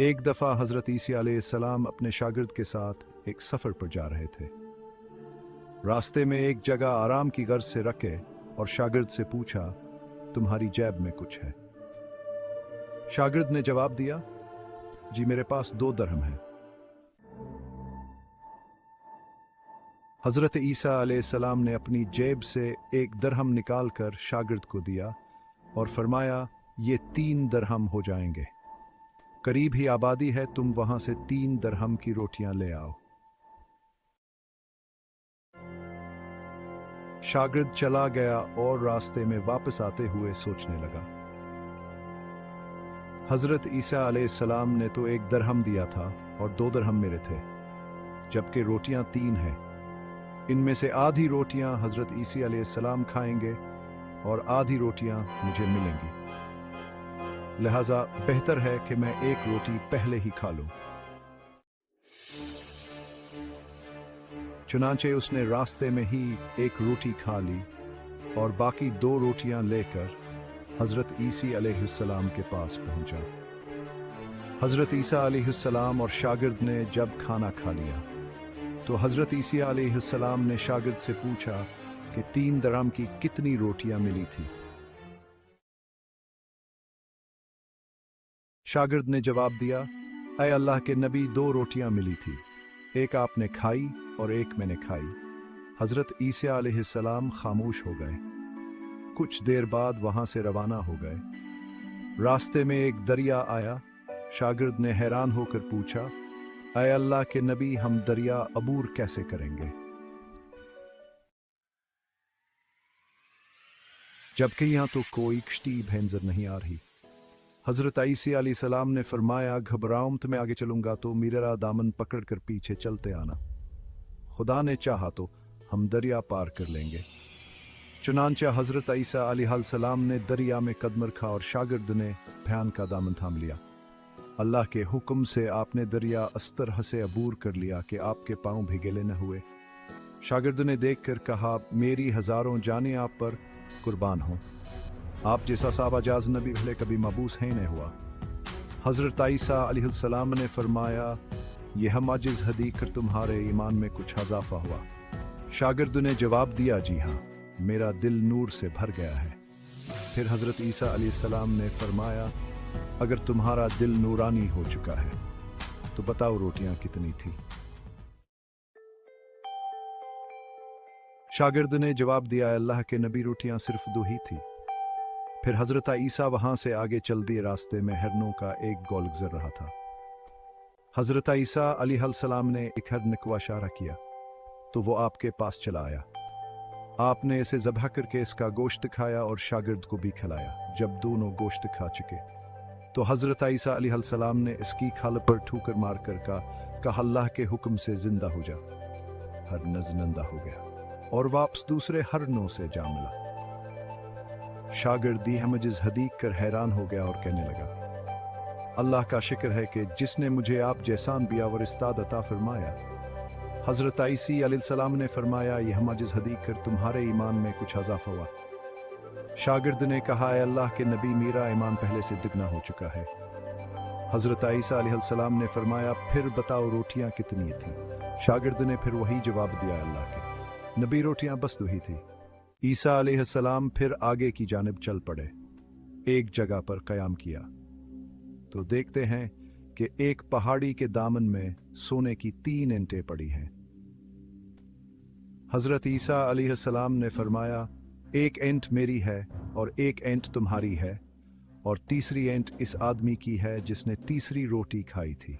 एक दफ़ा हज़रत ईसा अलैहिस्सलाम अपने शागिर्द के साथ एक सफ़र पर जा रहे थे। रास्ते में एक जगह आराम की गर्ज से रखे और शागिर्द से पूछा, तुम्हारी जेब में कुछ है? शागिर्द ने जवाब दिया, जी मेरे पास 2 दरहम है। हज़रत ईसा अलैहिस्सलाम ने अपनी जेब से 1 दरहम निकालकर शागिर्द को दिया और फरमाया, ये 3 दरहम हो जाएंगे। करीब ही आबादी है, तुम वहां से 3 दरहम की रोटियां ले आओ। शागिर्द चला गया और रास्ते में वापस आते हुए सोचने लगा, हजरत ईसा अलैहिस्सलाम ने तो 1 दरहम दिया था और 2 दरहम मेरे थे, जबकि रोटियां 3 हैं। इनमें से आधी रोटियां हजरत ईसा अलैहिस्सलाम खाएंगे और आधी रोटियां मुझे मिलेंगी। लिहाजा बेहतर है कि मैं 1 रोटी पहले ही खा लूं। चुनांचे उसने रास्ते में ही 1 रोटी खा ली और बाकी 2 रोटियां लेकर हजरत ईसा अलैहिस्सलाम के पास पहुंचा। हजरत ईसा अलैहिस्सलाम और शागिर्द ने जब खाना खा लिया तो हजरत ईसा अलैहिस्सलाम ने शागिर्द से पूछा कि 3 दरहम की कितनी रोटियां मिली थी। शागिर्द ने जवाब दिया, ऐ अल्लाह के नबी, 2 रोटियां मिली थी, एक आपने खाई और एक मैंने खाई। हजरत ईसा अलैहिस्सलाम खामोश हो गए। कुछ देर बाद वहां से रवाना हो गए। रास्ते में एक दरिया आया। शागिर्द ने हैरान होकर पूछा, ऐ अल्लाह के नबी, हम दरिया अबूर कैसे करेंगे, जबकि यहां तो कोई कश्ती भी नजर नहीं आ रही। हजरत ईसा अलैहिस्सलाम ने फरमाया, घबराओ मत, मैं आगे चलूंगा तो मेरा दामन पकड़कर पीछे चलते आना। खुदा ने चाहा तो हम दरिया पार कर लेंगे। चुनांचे हजरत ईसा अलैहिस्सलाम ने दरिया में कदम रखा और शागिर्द ने भयान का दामन थाम लिया। अल्लाह के हुक्म से आपने दरिया इस तरह से अबूर कर लिया कि आपके पांव भिगेले न हुए। शागिर्द ने देखकर कहा, मेरी हजारों जानें आप पर कुर्बान हों, आप जैसा साबाजाज नबी भले कभी मबूस है नहीं हुआ। हजरत ईसा अलैहिस्सलाम ने फरमाया, यह माजिज़ हदीक कर तुम्हारे ईमान में कुछ इजाफा हुआ। शागिर्द ने जवाब दिया, जी हाँ, मेरा दिल नूर से भर गया है। फिर हजरत ईसा अलैहिस्सलाम ने फरमाया, अगर तुम्हारा दिल नूरानी हो चुका है तो बताओ रोटियां कितनी थी। शागिर्द ने जवाब दिया, अल्लाह के नबी, रोटियां सिर्फ 2 ही थी। फिर हजरत ईसा वहां से आगे चल दिए। रास्ते में हिरनों का एक गौल गुजर रहा था। हजरत ईसा अलैहिस्सलाम ने एक हिरन को इशारा किया तो वो आपके पास चला आया। आपने इसे ज़बह करके इसका गोश्त खाया और शागिर्द को भी खिलाया। जब दोनों गोश्त खा चुके तो हजरत ईसा अलैहिस्सलाम ने इसकी खाल पर ठोकर मारकर कहा, अल्लाह के हुक्म से जिंदा हो जा। हिरन जिंदा हो गया और वापस दूसरे हिरनों से जा मिला। शागिर्द यह मजिज़ हदीक कर हैरान हो गया और कहने लगा, अल्लाह का शुक्र है कि जिसने मुझे आप जैसान बिया और इस्ताद अता फरमाया। हजरत ईसा अलैहिस्सलाम ने फरमाया, यह मजिज़ हदीक कर तुम्हारे ईमान में कुछ इजाफा हुआ। शागिर्द ने कहा, अल्लाह के नबी, मेरा ईमान पहले से दुगना हो चुका है। हजरत ईसा अलैहिस्सलाम ने फरमाया, फिर बताओ रोटियां कितनी थी। शागिर्द ने फिर वही जवाब दिया, अल्लाह के नबी, रोटियां बस 2 ही थी। ईसा अलैहिस्सलाम फिर आगे की जानिब चल पड़े। एक जगह पर कयाम किया तो देखते हैं कि एक पहाड़ी के दामन में सोने की 3 ईंटें पड़ी हैं। हजरत ईसा अलैहिस्सलाम ने फरमाया, 1 ईंट मेरी है और 1 ईंट तुम्हारी है और तीसरी ईंट इस आदमी की है जिसने तीसरी रोटी खाई थी।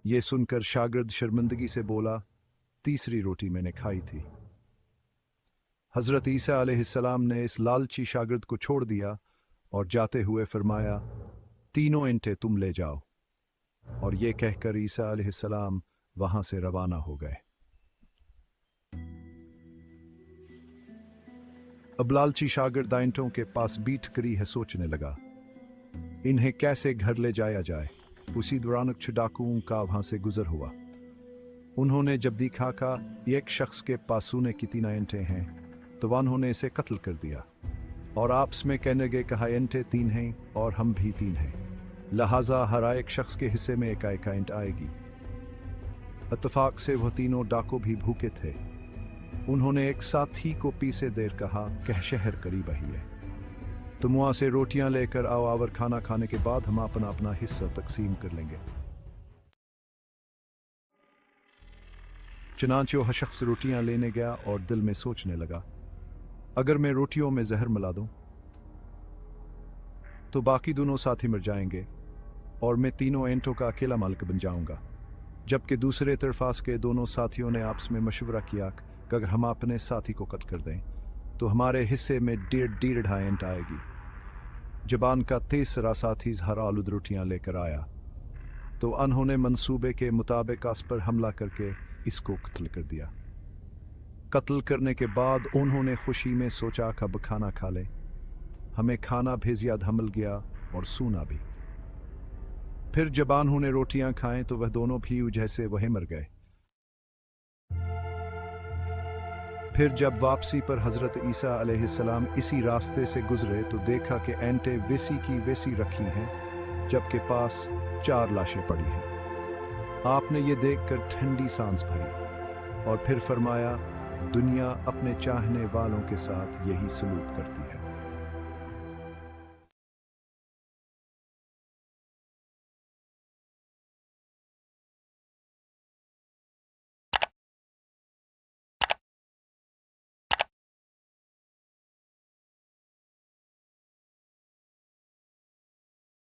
ये सुनकर शागिर्द शर्मिंदगी से बोला, तीसरी रोटी मैंने खाई थी। हजरत ईसा अलैहिस्सलाम ने इस लालची शागिर्द को छोड़ दिया और जाते हुए फरमाया, 3 ईंटें तुम ले जाओ। और ये कहकर ईसा अलैहिस्सलाम वहां से रवाना हो गए। अब लालची शागिर्द ईंटों के पास बीठ करी है सोचने लगा, इन्हें कैसे घर ले जाया जाए। उसी दौरान कुछ डाकुओं का वहां से गुजर हुआ। उन्होंने जब देखा कि एक शख्स के पास सोने की 3 ईंटें हैं तो उन्होंने इसे कत्ल कर दिया। और आपस में कहने लगे कहा एंटे 3 हैं और हम भी 3 हैं, लिहाजा हर एक शख्स के हिस्से में एक एंट आएगी। इत्तेफाक से वह तीनों डाकू भी भूखे थे। उन्होंने एक साथी को पीछे देर कहा कह शहर करीब ही है, तुम वहां से रोटियां लेकर आओ और खाना खाने के बाद हम अपना अपना हिस्सा तकसीम कर लेंगे। चुनांचे वह शख्स रोटियां लेने गया और दिल में सोचने लगा, अगर मैं रोटियों में जहर मिला दूं तो बाकी दोनों साथी मर जाएंगे और मैं तीनों एंटों का अकेला मालिक बन जाऊंगा। जबकि दूसरे तरफास के दोनों साथियों ने आपस में मशवरा किया कि अगर हम अपने साथी को कत्ल कर दें तो हमारे हिस्से में 1.5 एंट आएगी। जबान का तीसरा साथी हर आलूद रोटियां लेकर आया तो उन्होंने मंसूबे के मुताबिक उस पर हमला करके इसको कत्ल कर दिया। कत्ल करने के बाद उन्होंने खुशी में सोचा कि अब खाना खा ले, हमें खाना भी ज्यादा मिल गया और सूना भी। फिर जब उन्होंने रोटियां खाएं तो वह दोनों भी जैसे वही मर गए। फिर जब वापसी पर हजरत ईसा अलैहिस्सलाम इसी रास्ते से गुजरे तो देखा कि एंटे वैसी की वैसी रखी हैं जबकि पास 4 लाशें पड़ी हैं। आपने ये देखकर ठंडी सांस भरी और फिर फरमाया, दुनिया अपने चाहने वालों के साथ यही सलूक करती है।